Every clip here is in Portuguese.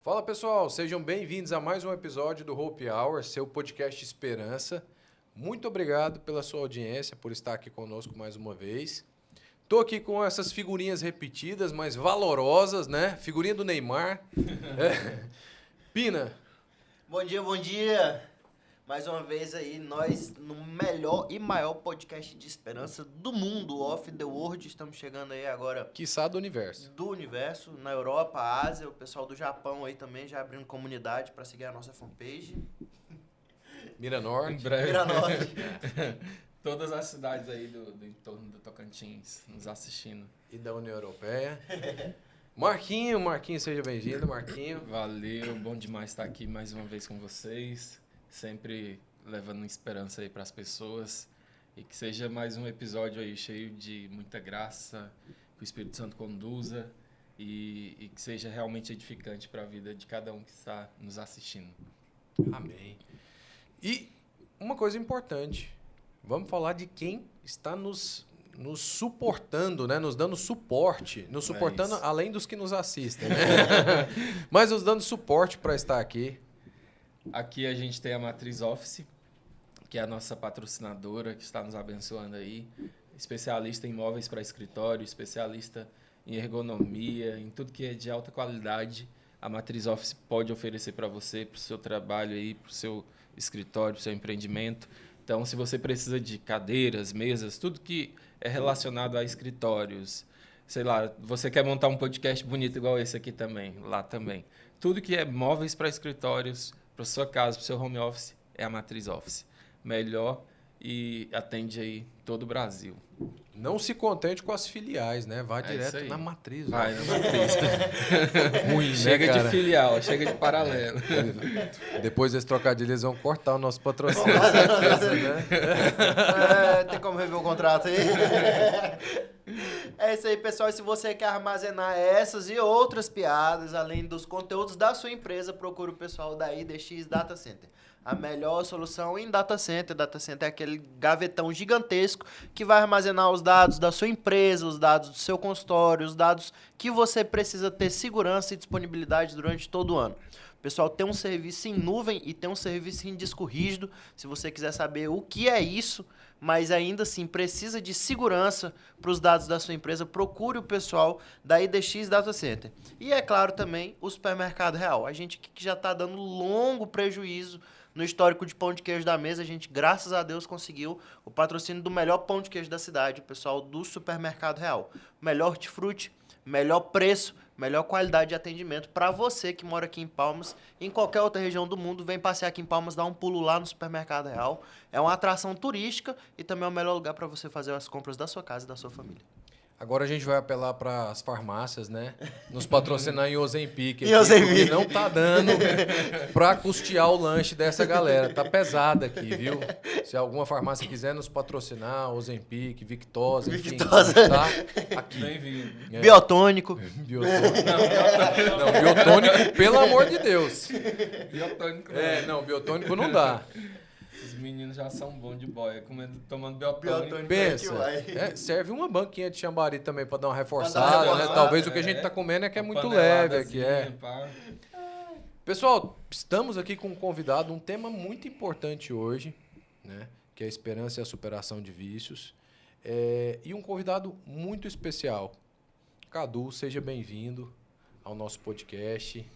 Fala pessoal, sejam bem-vindos a mais um episódio do Hope Hour, seu podcast Esperança. Muito obrigado pela sua audiência, por estar aqui conosco mais uma vez. Tô aqui com essas figurinhas repetidas, mas valorosas, né? Figurinha do Neymar. Pina. Bom dia, bom dia. Mais uma vez aí, nós no melhor e maior podcast de esperança do mundo, Off the World. Estamos chegando aí agora Quiçá do universo. do universo, na Europa, Ásia, o pessoal do Japão aí também já abrindo comunidade para seguir a nossa fanpage. Miranorte. Em breve. Miranorte. Todas as cidades aí do entorno do Tocantins nos assistindo. E da União Europeia. Marquinho, seja bem-vindo, Marquinho. Valeu, bom demais estar aqui mais uma vez com vocês. Sempre levando esperança aí para as pessoas. E que seja mais um episódio aí cheio de muita graça, que o Espírito Santo conduza e que seja realmente edificante para a vida de cada um que está nos assistindo. Amém. E uma coisa importante, vamos falar de quem está nos suportando, né? Nos dando suporte, nos suportando isso. além dos que nos assistem, né? Mas nos dando suporte para estar aqui. Aqui a gente tem a Matriz Office, que é a nossa patrocinadora, que está nos abençoando aí. Especialista em móveis para escritório, especialista em ergonomia, em tudo que é de alta qualidade. A Matriz Office pode oferecer para você, para o seu trabalho aí, para o seu escritório, para o seu empreendimento. Então, se você precisa de cadeiras, mesas, tudo que é relacionado a escritórios, sei lá, você quer montar um podcast bonito igual esse aqui também, lá também. Tudo que é móveis para escritórios, para sua casa, para o seu home office, é a Matriz Office. Melhor e atende aí todo o Brasil. Não se contente com as filiais, né? Vá É isso direto aí. na matriz. Vai ó. na Matriz. Ruim, Chega né, de cara? filial, chega de paralelo. Depois desse trocadilho, eles vão cortar o nosso patrocínio. né? Tem como rever o contrato aí? É isso aí, pessoal. E se você quer armazenar essas e outras piadas, além dos conteúdos da sua empresa, procure o pessoal da IDX Data Center. A melhor solução em data center. Data center é aquele gavetão gigantesco que vai armazenar os dados da sua empresa, os dados do seu consultório, os dados que você precisa ter segurança e disponibilidade durante todo o ano. O pessoal tem um serviço em nuvem e tem um serviço em disco rígido. Se você quiser saber o que é isso, mas ainda assim precisa de segurança para os dados da sua empresa, procure o pessoal da IDX Data Center. E é claro também o Supermercado Real. A gente que já está dando longo prejuízo no histórico de pão de queijo da mesa, a gente, graças a Deus, conseguiu o patrocínio do melhor pão de queijo da cidade, o pessoal do Supermercado Real. Melhor hortifruti, melhor preço, melhor qualidade de atendimento para você que mora aqui em Palmas, em qualquer outra região do mundo, vem passear aqui em Palmas, dá um pulo lá no Supermercado Real. É uma atração turística e também é o melhor lugar para você fazer as compras da sua casa e da sua família. Agora a gente vai apelar para as farmácias, né? Nos patrocinar em Ozempic. Em Ozempic. Porque não tá dando para custear o lanche dessa galera. Tá pesado aqui, viu? Se alguma farmácia quiser nos patrocinar, Ozempic, Victosa, enfim, Victosa. tá aqui. Bem-vindo. É. Biotônico. Biotônico. Não, biotônico, pelo amor de Deus. Biotônico. Não, biotônico não dá. Os meninos já são bons de boia, tomando biotônico. Biotônico. Pensa, vai. serve uma banquinha de chambari também para dar uma Pra reforçada, dar uma né? reforçada, Talvez o que a gente tá comendo é que é muito leve aqui, Pessoal, estamos aqui com um convidado, um tema muito importante hoje, né? Que é a esperança e a superação de vícios. E um convidado muito especial. Cadu, seja bem-vindo ao nosso podcast.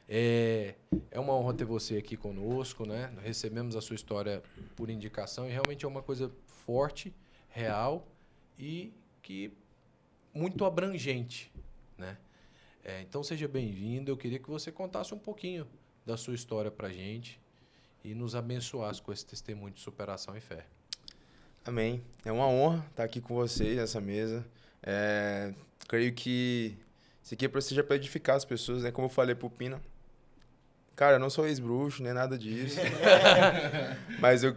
É uma honra ter você aqui conosco, né? Recebemos a sua história por indicação e realmente é uma coisa forte, real e que muito abrangente, né? Então seja bem-vindo. Eu queria que você contasse um pouquinho da sua história pra gente e nos abençoasse com esse testemunho de superação e fé. Amém. É uma honra estar aqui com vocês nessa mesa. Creio que isso aqui seja para edificar as pessoas, né? Como eu falei pro Pina. Cara, eu não sou ex-bruxo, nem nada disso. Mas eu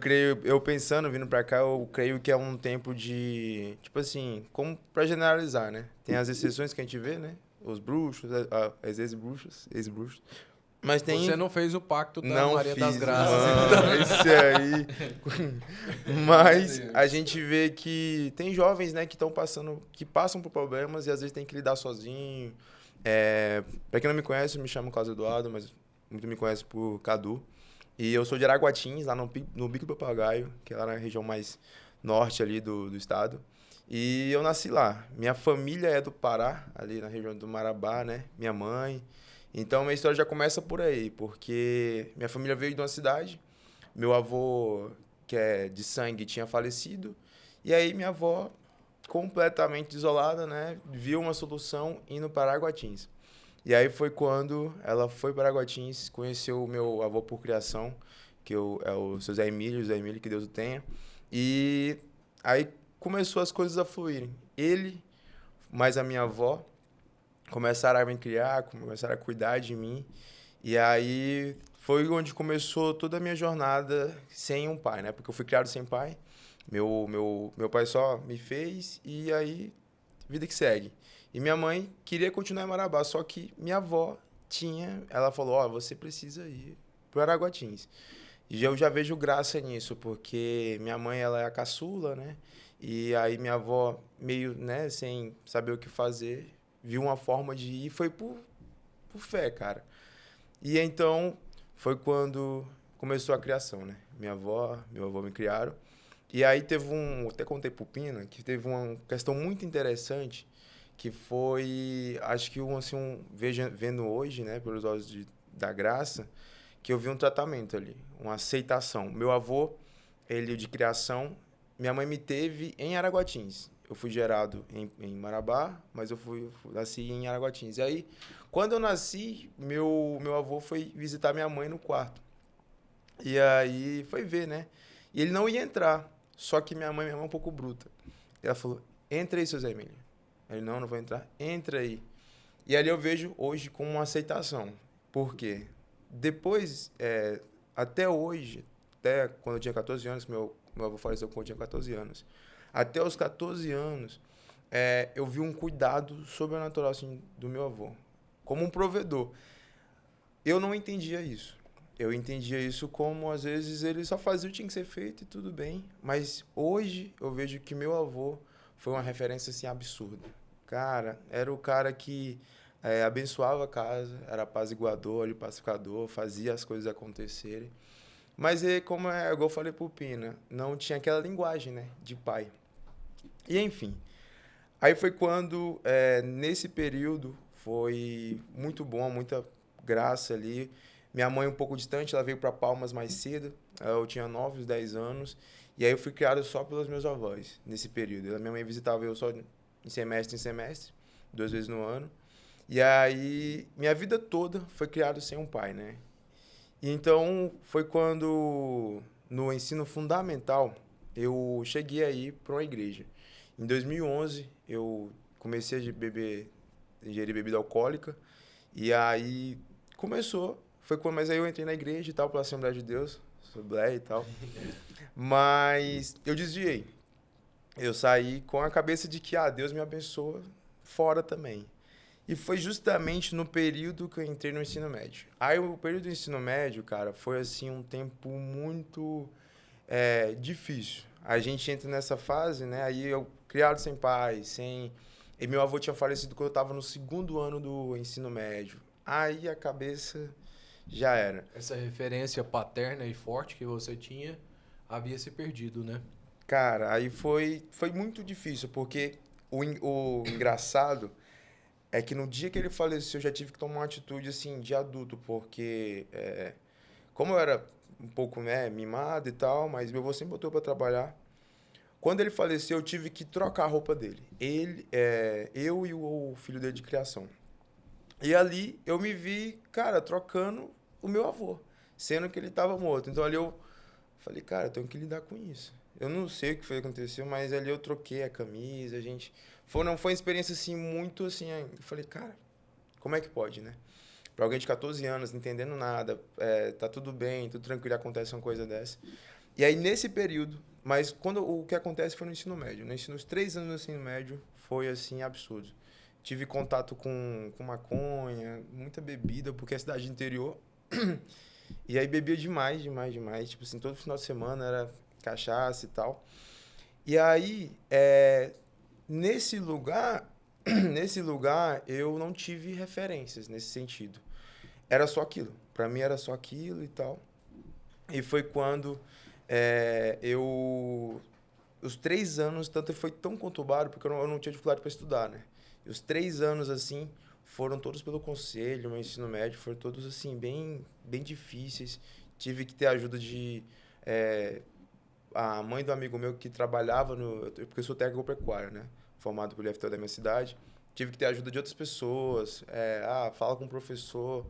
pensando, vindo pra cá, eu creio que é um tempo de, tipo assim, como pra generalizar, né? Tem as exceções que a gente vê, né? Os bruxos, as ex-bruxos. Mas tem... Você não fez o pacto da Não Maria fiz, das Graças. mano, isso aí. Mas a gente vê que tem jovens, né, que passam por problemas e às vezes tem que lidar sozinho. Pra quem não me conhece, eu me chamo Carlos Eduardo, mas muito me conhece por Cadu. E eu sou de Araguatins, lá no Bico do Papagaio, que é lá na região mais norte ali do estado. E eu nasci lá. Minha família é do Pará, ali na região do Marabá, né? Minha mãe. Então, minha história já começa por aí, porque minha família veio de uma cidade, meu avô, que é de sangue, tinha falecido, e aí minha avó, completamente isolada, né? Viu uma solução indo para Araguatins. E aí foi quando ela foi para Araguatins, conheceu o meu avô por criação, é o seu Zé Emílio, que Deus o tenha. E aí começou as coisas a fluírem. Ele, mais a minha avó, começaram a me criar, começaram a cuidar de mim. E aí foi onde começou toda a minha jornada sem um pai, né? Porque eu fui criado sem pai. Meu pai só me fez e aí vida que segue. E minha mãe queria continuar em Marabá, só que minha avó ela falou, ó, você precisa ir para Araguatins. E eu já vejo graça nisso, porque minha mãe, ela é a caçula, né? E aí minha avó, meio, né, sem saber o que fazer, viu uma forma de ir e foi por fé, cara. E então foi quando começou a criação, né? Meu avô me criaram. E aí até contei pro Pina, que teve uma questão muito interessante, que foi, acho que vendo hoje, né, pelos olhos da graça, que eu vi um tratamento ali, uma aceitação. Meu avô, ele de criação, minha mãe me teve em Araguatins. Eu fui gerado em Marabá, mas eu nasci em Araguatins. E aí, quando eu nasci, meu avô foi visitar minha mãe no quarto. E aí foi ver, né? E ele não ia entrar. Só que minha mãe é um pouco bruta. Ela falou, entra aí, seu Zé Emílio. Ele, não vou entrar. Entra aí. E ali eu vejo hoje como uma aceitação. Por quê? Depois, até hoje, até quando eu tinha 14 anos, meu avô faleceu quando eu tinha 14 anos. Até os 14 anos, eu vi um cuidado sobrenatural assim, do meu avô. Como um provedor. Eu não entendia isso. Eu entendia isso como, às vezes, ele só fazia o que tinha que ser feito e tudo bem. Mas hoje eu vejo que meu avô foi uma referência assim, absurda. Cara, era o cara que abençoava a casa, era apaziguador, ali, pacificador, fazia as coisas acontecerem. Mas, igual eu falei pro Pina, não tinha aquela linguagem, né, de pai. E, enfim, aí foi quando, nesse período, foi muito bom, muita graça ali. Minha mãe um pouco distante, ela veio para Palmas mais cedo, eu tinha 9, 10 anos, e aí eu fui criado só pelos meus avós, nesse período. Minha mãe visitava eu só em semestre, 2 vezes no ano. E aí, minha vida toda foi criado sem um pai, né? E então, foi quando, no ensino fundamental, eu cheguei aí para uma igreja. Em 2011, eu comecei a ingerir bebida alcoólica, e aí mas aí eu entrei na igreja e tal, pela Assembleia de Deus, Assembleia e tal. Mas eu desviei. Eu saí com a cabeça de que, Deus me abençoa fora também. E foi justamente no período que eu entrei no ensino médio. Aí o período do ensino médio, cara, foi assim um tempo muito difícil. A gente entra nessa fase, né? Aí eu, criado sem pai, E meu avô tinha falecido quando eu estava no 2º ano do ensino médio. Aí a cabeça já era. Essa referência paterna e forte que você tinha havia se perdido, né? Cara, aí foi muito difícil, porque o engraçado é que no dia que ele faleceu, eu já tive que tomar uma atitude, assim, de adulto, porque como eu era um pouco, né, mimado e tal, mas meu avô sempre botou pra trabalhar. Quando ele faleceu, eu tive que trocar a roupa dele. Eu e o filho dele de criação. E ali eu me vi, cara, trocando o meu avô, sendo que ele estava morto. Então ali eu falei, cara, eu tenho que lidar com isso. Eu não sei o que foi que aconteceu, mas ali eu troquei a camisa, não foi uma experiência assim, muito assim, eu falei, cara, como é que pode, né? Pra alguém de 14 anos, não entendendo nada, tá tudo bem, tudo tranquilo, acontece uma coisa dessa. E aí nesse período, mas o que acontece foi no ensino médio, nos 3 anos do ensino médio, foi assim, absurdo. Tive contato com maconha, muita bebida, porque é cidade interior. E aí bebia demais. Tipo assim, todo final de semana era cachaça e tal. E aí, nesse lugar, nesse lugar, eu não tive referências nesse sentido. Era só aquilo. Para mim, era só aquilo e tal. E foi quando os 3 anos, tanto foi tão conturbado, porque eu não tinha dificuldade para estudar, né? E os 3 anos, assim, foram todos pelo conselho, meu ensino médio, foram todos, assim, bem, bem difíceis. Tive que ter a ajuda de... a mãe do amigo meu que trabalhava porque eu sou técnico pecuário, né? Formado pelo IFT da minha cidade. Tive que ter a ajuda de outras pessoas. Fala com o professor.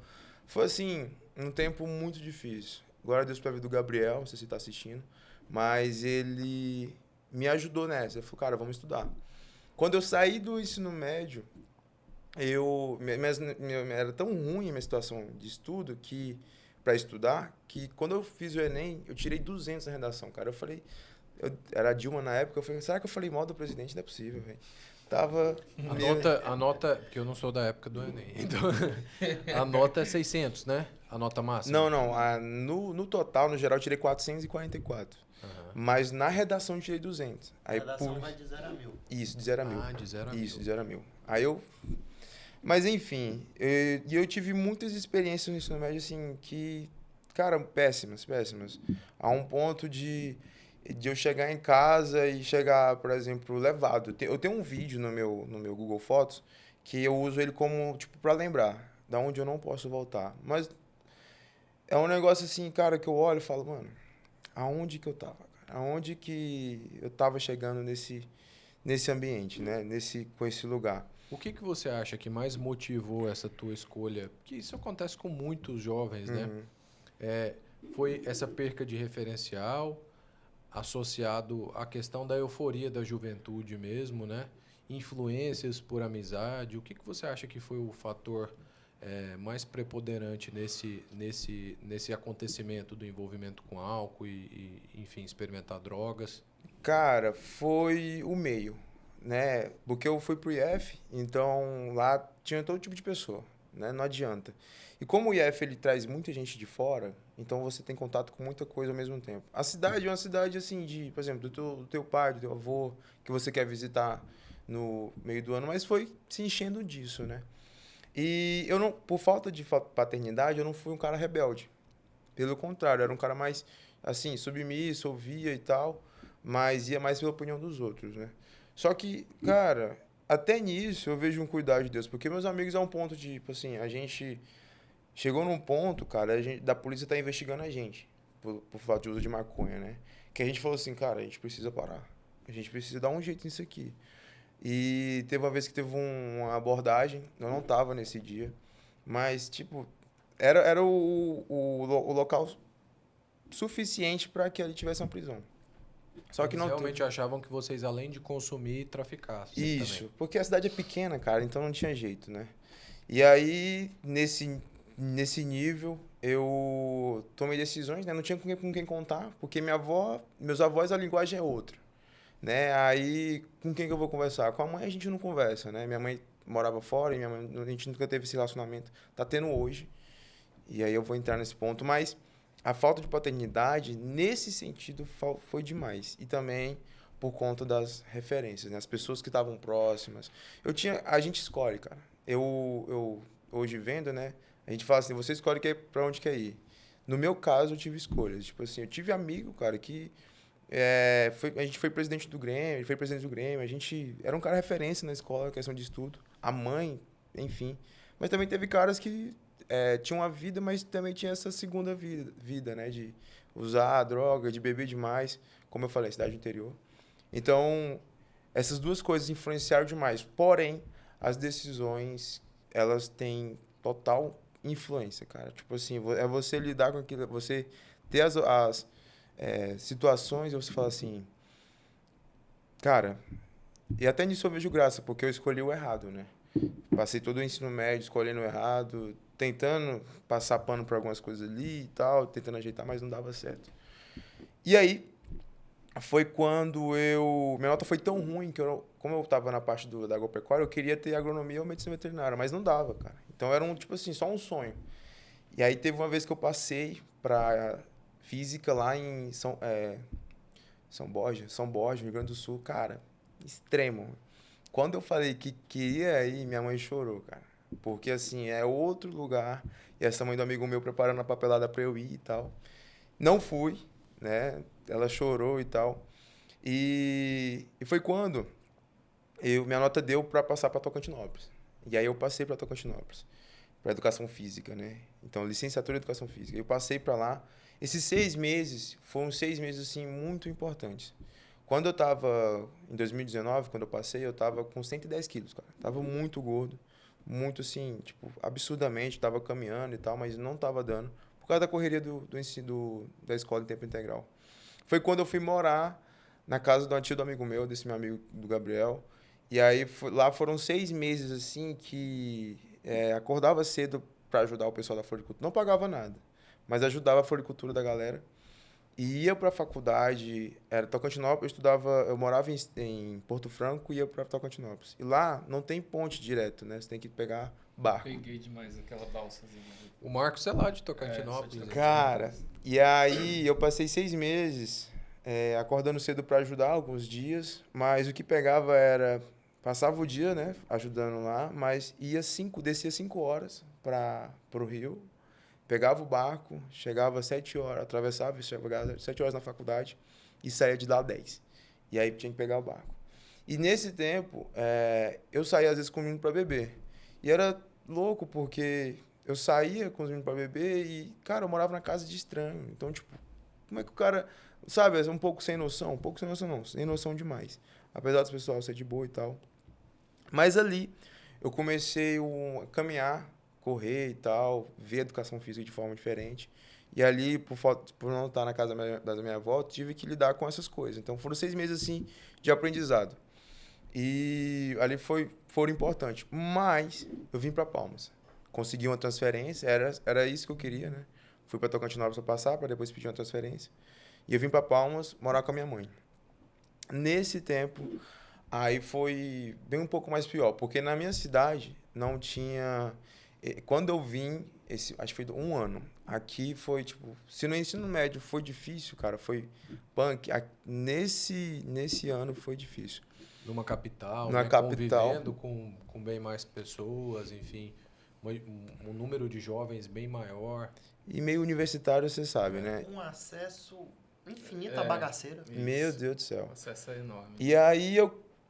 Foi, assim, um tempo muito difícil. Glória a Deus pela vida do Gabriel, não sei se ele está assistindo. Mas ele me ajudou nessa. Ele falou, cara, vamos estudar. Quando eu saí do ensino médio, era tão ruim a minha situação de estudo para estudar, que quando eu fiz o Enem, eu tirei 200 na redação, cara. Eu falei, era a Dilma na época, eu falei, será que eu falei mal do presidente? Não é possível, velho. Tava... A nota, porque eu não sou da época do Enem, então a nota é 600, né? A nota máxima. Não. No total, no geral, eu tirei 444. Mas na redação eu tirei 200. A redação vai de 0 a 1000. Isso, de 0 a 1000. De 0 a 1000. Isso, de 0 a 1000. Aí eu... Mas, enfim, eu tive muitas experiências no ensino médio, assim, que, cara, péssimas. A um ponto de eu chegar em casa e chegar, por exemplo, levado. Eu tenho um vídeo no meu Google Fotos que eu uso ele como, tipo, pra lembrar da onde eu não posso voltar. Mas é um negócio, assim, cara, que eu olho e falo, mano, aonde que eu tava? Aonde que eu tava chegando nesse ambiente, né? Com esse lugar? O que você acha que mais motivou essa tua escolha? Porque isso acontece com muitos jovens, né? Foi essa perca de referencial associado à questão da euforia da juventude mesmo, né? Influências por amizade. O que você acha que foi o fator mais preponderante nesse acontecimento do envolvimento com álcool enfim, experimentar drogas? Cara, foi o meio, né? Porque eu fui pro IF, então lá tinha todo tipo de pessoa, né? Não adianta. E como o IF ele traz muita gente de fora, então você tem contato com muita coisa ao mesmo tempo. A cidade é uma cidade assim por exemplo, do teu pai, do teu avô, que você quer visitar no meio do ano, mas foi se enchendo disso, né? E eu não, por falta de paternidade, eu não fui um cara rebelde. Pelo contrário, eu era um cara mais assim, submisso, ouvia e tal, mas ia mais pela opinião dos outros, né? Só que, cara, até nisso eu vejo um cuidado de Deus, porque meus amigos é um ponto de, tipo assim, a gente chegou num ponto, cara, da polícia tá investigando a gente por fato de uso de maconha, né? Que a gente falou assim, cara, a gente precisa parar. A gente precisa dar um jeito nisso aqui. E teve uma vez que teve uma abordagem, eu não tava nesse dia, mas, tipo, era o local suficiente para que ele tivesse uma prisão. Só que Eles não realmente achavam que vocês, além de consumir, traficassem. Isso, também. porque a cidade é pequena, cara, então não tinha jeito, né? E aí, nesse nível, eu tomei decisões, né? Não tinha com quem contar, porque meus avós, a linguagem é outra, né? Aí, com quem que eu vou conversar? Com a mãe a gente não conversa, né? Minha mãe morava fora e minha mãe, a gente nunca teve esse relacionamento. Tá tendo hoje. E aí eu vou entrar nesse ponto, mas a falta de paternidade, nesse sentido, foi demais. E também por conta das referências, né? As pessoas que estavam próximas. A gente escolhe, cara. Eu hoje vendo, né? A gente fala assim, você escolhe pra onde quer ir. No meu caso, eu tive escolhas. Tipo assim, eu tive amigo, cara, que a gente foi presidente do Grêmio, ele foi presidente do Grêmio, a gente era um cara referência na escola, questão de estudo. A mãe, enfim. Mas também teve caras que tinham uma vida, mas também tinha essa segunda vida, né? De usar droga, de beber demais, como eu falei, cidade interior. Então, essas duas coisas influenciaram demais. Porém, as decisões, elas têm total influência, cara. Tipo assim, é você lidar com aquilo, você ter as situações e você fala assim, cara, e até nisso eu vejo graça, porque eu escolhi o errado, né? Passei todo o ensino médio escolhendo o errado, tentando passar pano por algumas coisas ali e tal, tentando ajeitar, mas não dava certo. E aí, foi quando minha nota foi tão ruim que como eu estava na parte da agropecuária, eu queria ter agronomia ou medicina veterinária, mas não dava, cara. Então era tipo assim, só um sonho. E aí teve uma vez que eu passei para física lá em São Borja, Rio Grande do Sul, cara, extremo. quando eu falei que queria ir, minha mãe chorou, cara. Porque, assim, é outro lugar. E essa mãe do amigo meu preparando a papelada pra eu ir e tal. Não fui, né? Ela chorou e tal. E foi quando minha nota deu para passar para Tocantinópolis. E aí eu passei para Tocantinópolis, para educação física, né? Então, licenciatura em educação física. Eu passei para lá. Esses 6 meses foram 6 meses assim muito importantes. Quando eu estava em 2019, quando eu passei, eu estava com 110 quilos, cara. Tava muito gordo, muito assim, tipo, absurdamente. Tava caminhando e tal, mas não tava dando por causa da correria do ensino da escola em tempo integral. Foi quando eu fui morar na casa do antigo amigo meu, desse meu amigo do Gabriel. E aí lá foram 6 meses assim que acordava cedo para ajudar o pessoal da floricultura. Não pagava nada, mas ajudava a floricultura da galera. E ia para a faculdade, era Tocantinópolis, eu morava em Porto Franco e ia para Tocantinópolis. E lá não tem ponte direto, né? Você tem que pegar barco. Peguei demais aquela balsazinha. O Marcos é lá de Tocantinópolis. né? Cara, e aí eu passei 6 meses acordando cedo para ajudar alguns dias, mas o que pegava era passava o dia, né, ajudando lá, mas descia 5 horas para o Rio, pegava o barco, chegava às 7 horas, atravessava, chegava às 7 horas na faculdade e saía de lá às 10. E aí tinha que pegar o barco. E nesse tempo, eu saía às vezes com o menino para beber. E era louco porque eu saía com os meninos para beber e, cara, eu morava na casa de estranho. Então, tipo, como é que o cara, sabe, um pouco sem noção não, sem noção demais. Apesar dos pessoal ser de boa e tal. Mas ali eu comecei a caminhar, correr e tal, ver a educação física de forma diferente. E ali, por não estar na casa da minha avó, tive que lidar com essas coisas. Então foram 6 meses assim de aprendizado. E ali foram importantes. Mas eu vim para Palmas. Consegui uma transferência, era isso que eu queria, né? Fui para Tocantinópolis para passar, para depois pedir uma transferência. E eu vim para Palmas morar com a minha mãe. Nesse tempo, aí foi bem um pouco mais pior, porque na minha cidade não tinha... Quando eu vim, acho que foi 1 ano, aqui foi, tipo... Se no ensino médio foi difícil, cara, foi punk. Nesse ano foi difícil. Numa capital, Na né? capital. Convivendo com bem mais pessoas, enfim. Um número de jovens bem maior. E meio universitário, você sabe, né? Um acesso infinito à bagaceira. Isso. Meu Deus do céu. O acesso é enorme. E aí,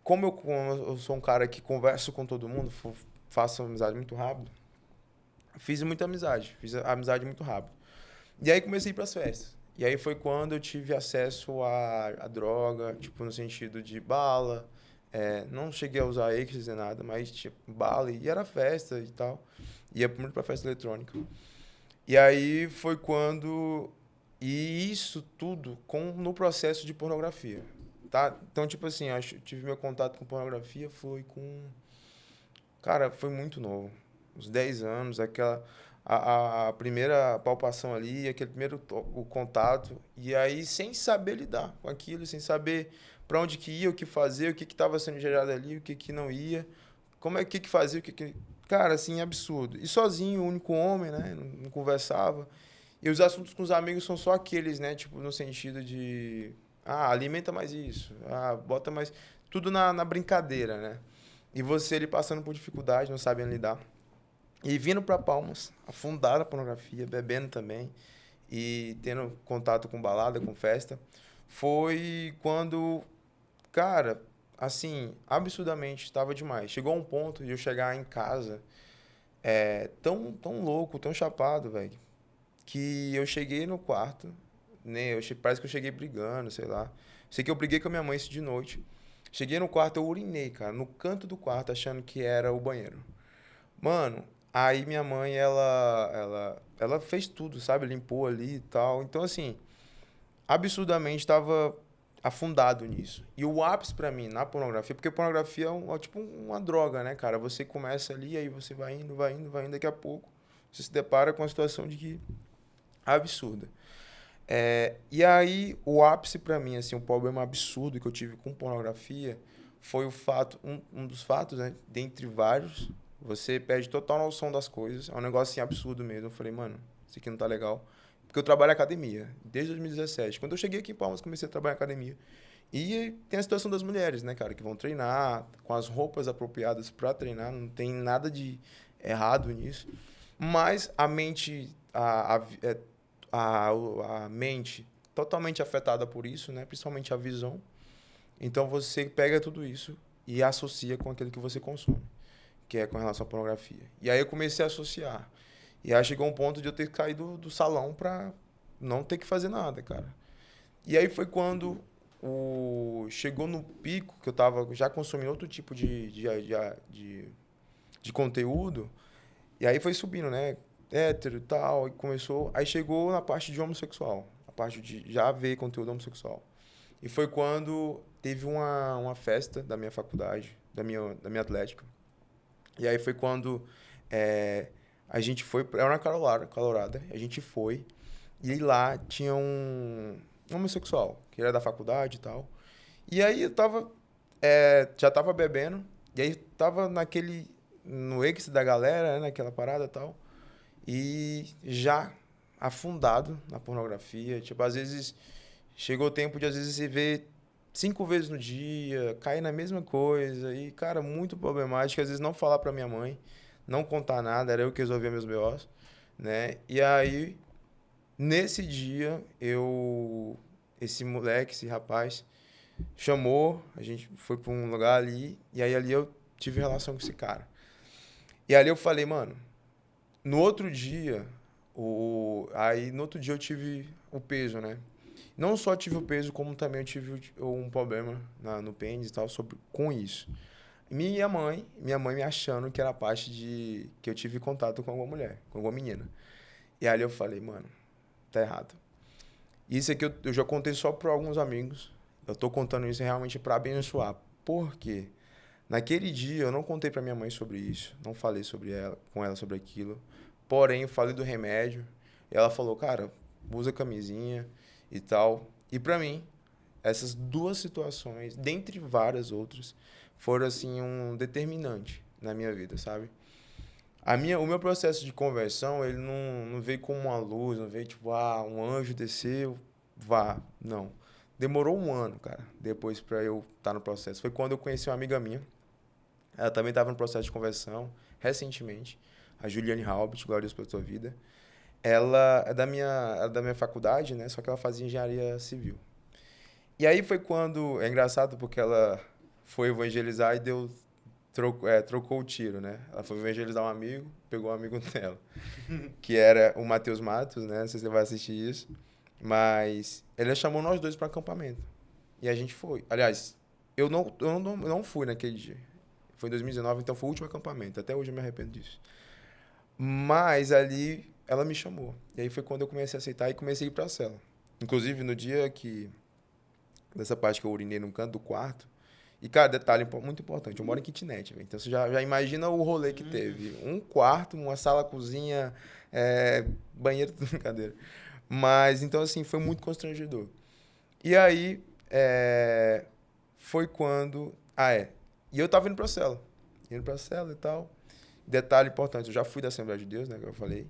como eu sou um cara que converso com todo mundo, faço amizade muito rápido, fiz amizade muito rápido. E aí comecei a ir pras festas. E aí foi quando eu tive acesso a droga, tipo, no sentido de bala. Não cheguei a usar êxtase nem nada, mas tipo, bala. E era festa e tal. Ia muito pra festa eletrônica. E aí foi quando... E isso tudo no processo de pornografia, tá? Então, tipo assim, tive meu contato com pornografia foi com... Cara, foi muito novo. Uns 10 anos, a primeira palpação ali, aquele primeiro o contato. E aí, sem saber lidar com aquilo, sem saber para onde que ia, o que fazer, o que estava sendo gerado ali, o que não ia. Como é que fazia, o que... Cara, assim, absurdo. E sozinho, o único homem, né? Não conversava. E os assuntos com os amigos são só aqueles, né? Tipo, no sentido de... alimenta mais isso. Bota mais... Tudo na brincadeira, né? E você ali passando por dificuldade, não sabendo lidar. E vindo para Palmas, afundado na pornografia, bebendo também. E tendo contato com balada, com festa. Foi quando... Cara, assim, absurdamente, estava demais. Chegou um ponto de eu chegar em casa tão louco, tão chapado, velho. Que eu cheguei no quarto, né? Parece que eu cheguei brigando, sei lá. Sei que eu briguei com a minha mãe isso de noite. Cheguei no quarto, eu urinei, cara, no canto do quarto, achando que era o banheiro. Mano, aí minha mãe, ela fez tudo, sabe? Limpou ali e tal. Então, assim, absurdamente estava afundado nisso. E o ápice pra mim na pornografia, porque pornografia é tipo uma droga, né, cara? Você começa ali, aí você vai indo, daqui a pouco você se depara com uma situação de que absurda. E aí, o ápice pra mim, assim, um problema absurdo que eu tive com pornografia foi o fato, um dos fatos, né, dentre vários, você perde total noção das coisas, é um negócio assim, absurdo mesmo. Eu falei, mano, isso aqui não tá legal. Porque eu trabalho em academia, desde 2017. Quando eu cheguei aqui em Palmas, comecei a trabalhar em academia. E tem a situação das mulheres, né, cara, que vão treinar com as roupas apropriadas para treinar, não tem nada de errado nisso. Mas a mente, a mente totalmente afetada por isso, né, principalmente a visão. Então você pega tudo isso e associa com aquilo que você consome, que é com relação à pornografia. E aí eu comecei a associar. E aí chegou um ponto de eu ter que cair do salão pra não ter que fazer nada, cara. E aí foi quando chegou no pico, que eu tava já consumindo outro tipo de conteúdo, e aí foi subindo, né? Hétero e tal, e começou. Aí chegou na parte de homossexual, a parte de já ver conteúdo homossexual. E foi quando teve uma festa da minha faculdade, da minha atlética. E aí foi quando a gente foi, era na Colorado, a gente foi, e lá tinha um homossexual, que era da faculdade e tal. E aí eu já tava bebendo, e aí tava no êxtase da galera, né, naquela parada e tal, e já afundado na pornografia. Tipo, às vezes, chegou o tempo de, às vezes, você ver 5 vezes no dia, cair na mesma coisa, e, cara, muito problemático. Às vezes, não falar pra minha mãe, não contar nada, era eu que resolvia meus BOs, né? E aí, nesse dia, esse moleque, esse rapaz, chamou, a gente foi pra um lugar ali, e aí ali eu tive relação com esse cara. E ali eu falei, mano, no outro dia, no outro dia eu tive o peso, né? Não só tive o peso, como também eu tive um problema no pênis e tal, com isso. Minha mãe me achando que era a parte que eu tive contato com alguma mulher, com alguma menina. E ali eu falei, mano, tá errado. Isso aqui eu já contei só para alguns amigos. Eu tô contando isso realmente para abençoar. Por quê? Naquele dia eu não contei para minha mãe sobre isso, não falei com ela sobre aquilo. Porém, eu falei do remédio. E ela falou, cara, usa camisinha e tal. E para mim, essas duas situações, dentre várias outras, foram assim um determinante na minha vida, sabe? O meu processo de conversão, ele não veio como uma luz, não veio tipo, um anjo desceu, vá. Não. Demorou um ano, cara, depois para eu estar no processo. Foi quando eu conheci uma amiga minha. Ela também estava no processo de conversão, recentemente. A Juliane Halbert, glória a Deus pela tua vida. Ela é da minha faculdade, né? Só que ela fazia engenharia civil. E aí foi quando... É engraçado porque ela foi evangelizar e trocou o tiro, né? Ela foi evangelizar um amigo, pegou um amigo dela, que era o Matheus Matos, né? Não sei se você vai assistir isso. Mas ele chamou nós dois para acampamento. E a gente foi. Aliás, eu não fui naquele dia. Foi em 2019, então foi o último acampamento. Até hoje eu me arrependo disso. Mas ali ela me chamou. E aí foi quando eu comecei a aceitar e comecei a ir para a cela. Inclusive, no dia dessa parte que eu urinei no canto do quarto. E, cara, detalhe muito importante. Eu moro em kitnet, véio. Então você já imagina o rolê que teve. Um quarto, uma sala, cozinha, banheiro, tudo brincadeira. Mas, então, assim, foi muito constrangedor. E aí, foi quando... E eu tava indo pra cela. Indo pra cela e tal. Detalhe importante, eu já fui da Assembleia de Deus, né, que eu falei.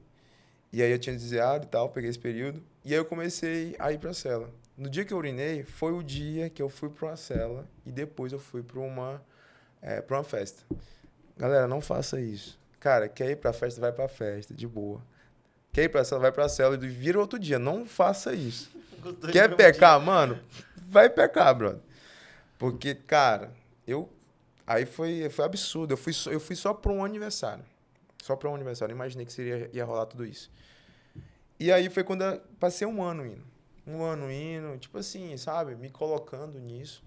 E aí eu tinha desviado e tal, peguei esse período. E aí eu comecei a ir pra cela. No dia que eu urinei, foi o dia que eu fui pra uma cela e depois eu fui pra uma festa. Galera, não faça isso. Cara, quer ir pra festa, vai pra festa, de boa. Quer ir pra cela, vai pra cela e vira outro dia. Não faça isso. Quer pecar, mano? Vai pecar, brother. Porque, cara, aí foi absurdo. Eu fui só pra um aniversário. Só pra um aniversário. Eu imaginei que ia rolar tudo isso. E aí foi quando eu passei um ano indo. Tipo assim, sabe? Me colocando nisso.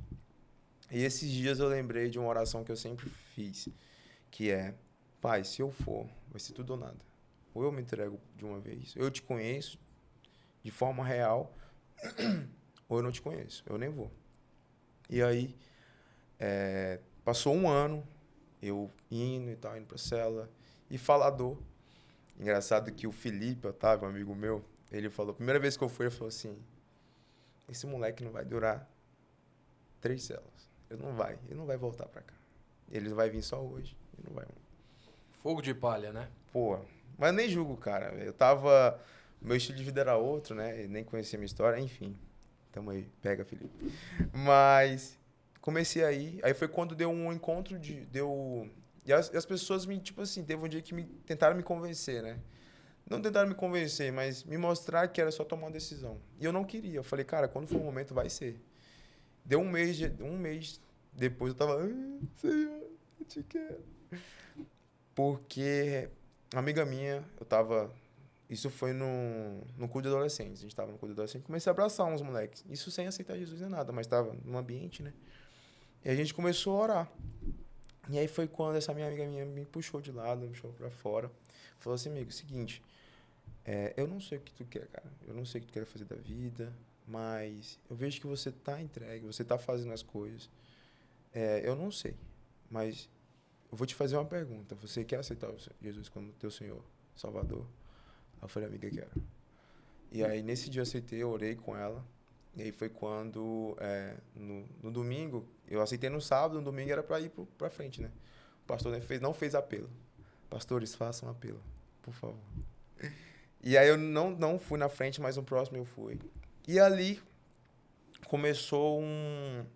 E esses dias eu lembrei de uma oração que eu sempre fiz. Que é, Pai, se eu for, vai ser tudo ou nada. Ou eu me entrego de uma vez. Eu te conheço de forma real. Ou eu não te conheço. Eu nem vou. E aí, passou um ano, eu indo pra cela, e falador. Engraçado que o Felipe Otávio, um amigo meu, ele falou, a primeira vez que eu fui, ele falou assim, esse moleque não vai durar 3 celas. Ele não vai voltar pra cá. Ele vai vir só hoje. Ele não vai. Fogo de palha, né? Pô, mas nem julgo, cara. Meu estilo de vida era outro, né? Eu nem conhecia a minha história, enfim. Tamo aí, pega, Felipe. Mas comecei aí foi quando deu um encontro e as pessoas me, tipo assim, teve um dia que tentaram me convencer, né? Não tentaram me convencer, mas me mostrar que era só tomar uma decisão. E eu não queria. Eu falei, cara, quando for o momento, vai ser. Deu um mês depois eu tava, Senhor, eu te quero. Porque uma amiga minha, isso foi no culto de adolescentes. A gente tava no culto de adolescentes. Comecei a abraçar uns moleques. Isso sem aceitar Jesus nem nada, mas tava no ambiente, né? E a gente começou a orar. E aí foi quando essa minha amiga minha me puxou de lado, me puxou pra fora. Falou assim, amigo, seguinte, eu não sei o que tu quer, cara. Eu não sei o que tu quer fazer da vida, mas eu vejo que você tá entregue, você tá fazendo as coisas. Eu não sei, mas eu vou te fazer uma pergunta. Você quer aceitar Jesus como teu Senhor, Salvador? Aí eu falei, amiga, quero. E aí, nesse dia eu aceitei, eu orei com ela. E aí foi quando, no domingo, eu aceitei no sábado, no domingo era para ir pra frente, né? O pastor não fez apelo. Pastores, façam apelo, por favor. E aí eu não fui na frente, mas no próximo eu fui. E ali começou um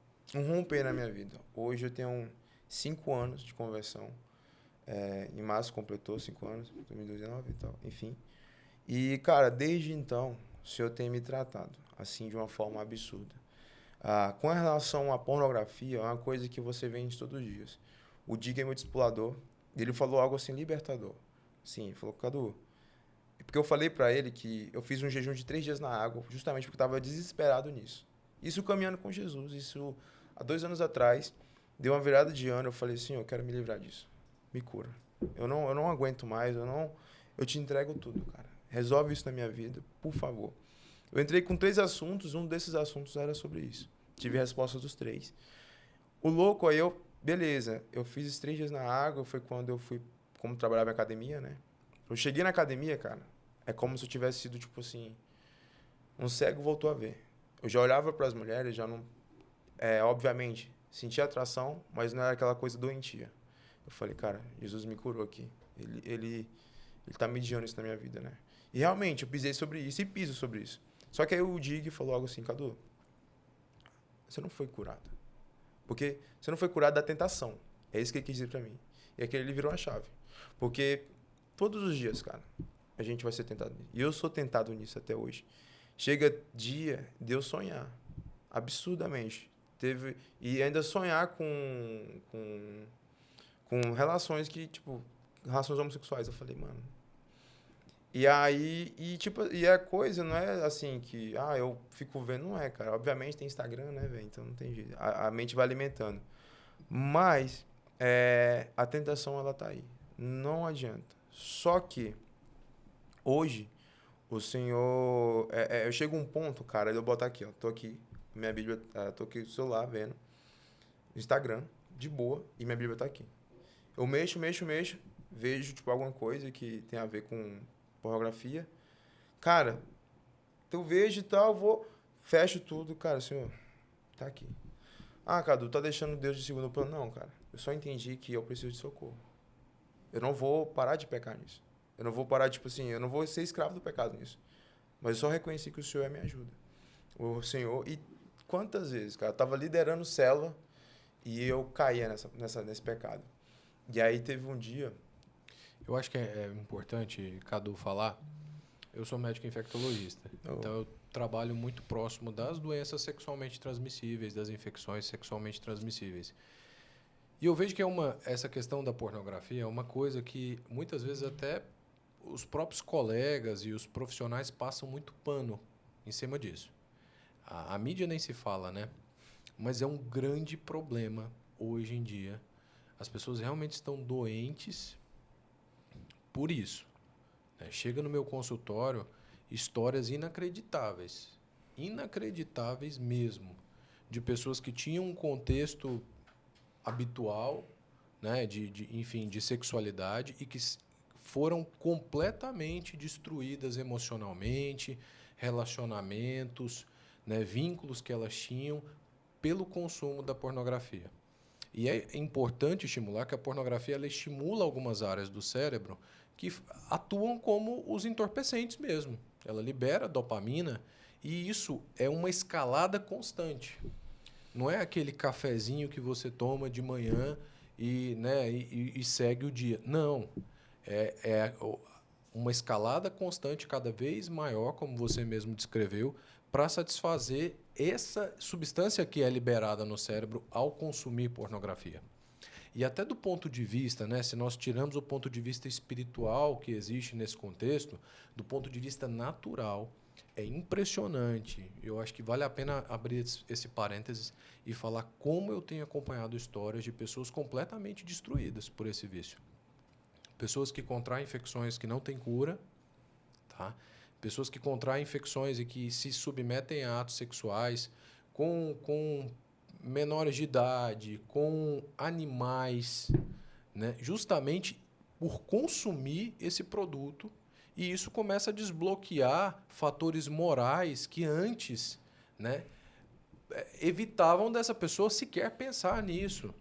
romper na minha vida. Hoje eu tenho 5 anos de conversão. Em março completou 5 anos, 2019 e tal, enfim. E, cara, desde então, o Senhor tem me tratado, assim, de uma forma absurda. Com relação à pornografia, é uma coisa que você vende todos os dias. O Diga é meu discipulador, ele falou algo assim, libertador. Sim, ele falou, Cadu, porque eu falei pra ele que eu fiz um jejum de 3 dias na água, justamente porque eu estava desesperado nisso. Isso caminhando com Jesus, isso há 2 anos atrás, deu uma virada de ano, eu falei, Senhor, eu quero me livrar disso. Me cura. Eu não aguento mais, eu te entrego tudo, cara. Resolve isso na minha vida, por favor. Eu entrei com 3 assuntos, um desses assuntos era sobre isso. Tive a resposta dos 3. O louco aí, beleza, eu fiz esses 3 dias na água, foi quando eu fui, como trabalhava em academia, né? Eu cheguei na academia, cara, é como se eu tivesse sido, tipo assim, um cego voltou a ver. Eu já olhava para as mulheres, já não... obviamente, sentia atração, mas não era aquela coisa doentia. Eu falei, cara, Jesus me curou aqui. Ele tá mediando isso na minha vida, né? E realmente, eu pisei sobre isso e piso sobre isso. Só que aí o Dig falou algo assim, Cadu, você não foi curado. Porque você não foi curado da tentação. É isso que ele quis dizer pra mim. E aquele ele virou a chave. Porque todos os dias, cara, a gente vai ser tentado. E eu sou tentado nisso até hoje. Chega dia de eu sonhar. Absurdamente. E ainda sonhar com relações que, tipo, relações homossexuais. Eu falei, mano... E aí, e a coisa não é assim que, eu fico vendo, não é, cara. Obviamente tem Instagram, né, velho? Então não tem jeito. A mente vai alimentando. Mas a tentação, ela tá aí. Não adianta. Só que, hoje, o Senhor... eu chego a um ponto, cara, eu botar aqui, ó. Tô aqui, minha Bíblia, tô aqui no celular, vendo. Instagram, de boa, e minha Bíblia tá aqui. Eu mexo, vejo, tipo, alguma coisa que tem a ver com pornografia. Cara, eu vejo e tal, fecho tudo, cara, Senhor, tá aqui. Cadu, tá deixando Deus de segundo plano? Não, cara. Eu só entendi que eu preciso de socorro. Eu não vou parar de pecar nisso. Eu não vou parar, tipo assim, eu não vou ser escravo do pecado nisso. Mas eu só reconheci que o Senhor é minha ajuda. O Senhor... E quantas vezes, cara, eu tava liderando célula e eu caía nesse pecado. E aí teve um dia... Eu acho que é importante, Cadu, falar. Eu sou médico infectologista. Então, eu trabalho muito próximo das doenças sexualmente transmissíveis, das infecções sexualmente transmissíveis. E eu vejo que essa questão da pornografia é uma coisa que, muitas vezes, até os próprios colegas e os profissionais passam muito pano em cima disso. A mídia nem se fala, né? Mas é um grande problema hoje em dia. As pessoas realmente estão doentes por isso. Chega no meu consultório histórias inacreditáveis mesmo, de pessoas que tinham um contexto habitual, né, enfim, de sexualidade e que foram completamente destruídas emocionalmente, relacionamentos, né, vínculos que elas tinham pelo consumo da pornografia. E é importante estimular que a pornografia ela estimula algumas áreas do cérebro que atuam como os entorpecentes mesmo. Ela libera dopamina E isso é uma escalada constante. Não é aquele cafezinho que você toma de manhã e, né, e segue o dia. Não. Uma escalada constante, cada vez maior, como você mesmo descreveu, para satisfazer essa substância que é liberada no cérebro ao consumir pornografia. E até do ponto de vista, né, se nós tiramos o ponto de vista espiritual que existe nesse contexto, do ponto de vista natural, é impressionante. Eu acho que vale a pena abrir esse parênteses e falar como eu tenho acompanhado histórias de pessoas completamente destruídas por esse vício. Pessoas que contraem infecções que não têm cura, tá? Pessoas que contraem infecções e que se submetem a atos sexuais com menores de idade, com animais, né? Justamente por consumir esse produto. E isso começa a desbloquear fatores morais que antes, né, evitavam dessa pessoa sequer pensar nisso.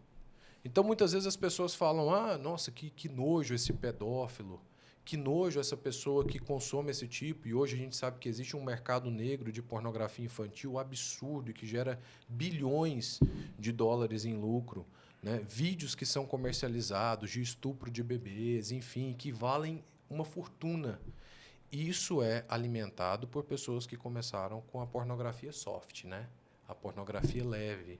Então, muitas vezes as pessoas falam: ah, nossa, que nojo esse pedófilo, que nojo essa pessoa que consome esse tipo. E hoje a gente sabe que existe um mercado negro de pornografia infantil absurdo e que gera bilhões de dólares em lucro. Né? Vídeos que são comercializados de estupro de bebês, enfim, que valem uma fortuna. Isso é alimentado por pessoas que começaram com a pornografia soft, né? A pornografia leve.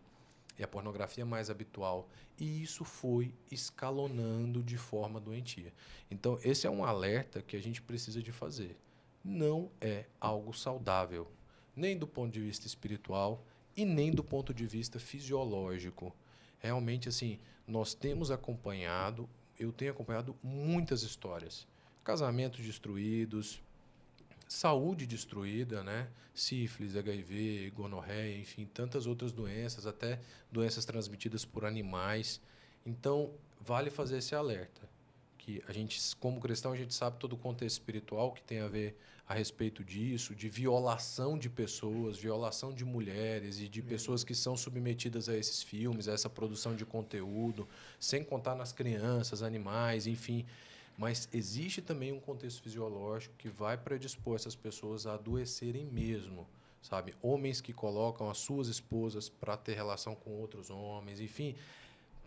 E a pornografia mais habitual. E isso foi escalonando de forma doentia. Então, esse é um alerta que a gente precisa de fazer. Não é algo saudável, nem do ponto de vista espiritual e nem do ponto de vista fisiológico. Realmente, assim, nós temos acompanhado, eu tenho acompanhado muitas histórias. Casamentos destruídos, saúde destruída, né? Sífilis, HIV, gonorreia, enfim, tantas outras doenças, até doenças transmitidas por animais. Então, vale fazer esse alerta, que a gente, como cristão, a gente sabe todo o contexto espiritual que tem a ver a respeito disso, de violação de pessoas, violação de mulheres e de pessoas que são submetidas a esses filmes, a essa produção de conteúdo, sem contar nas crianças, animais, enfim. Mas existe também um contexto fisiológico que vai predispor essas pessoas a adoecerem mesmo, sabe? Homens que colocam as suas esposas para ter relação com outros homens, enfim.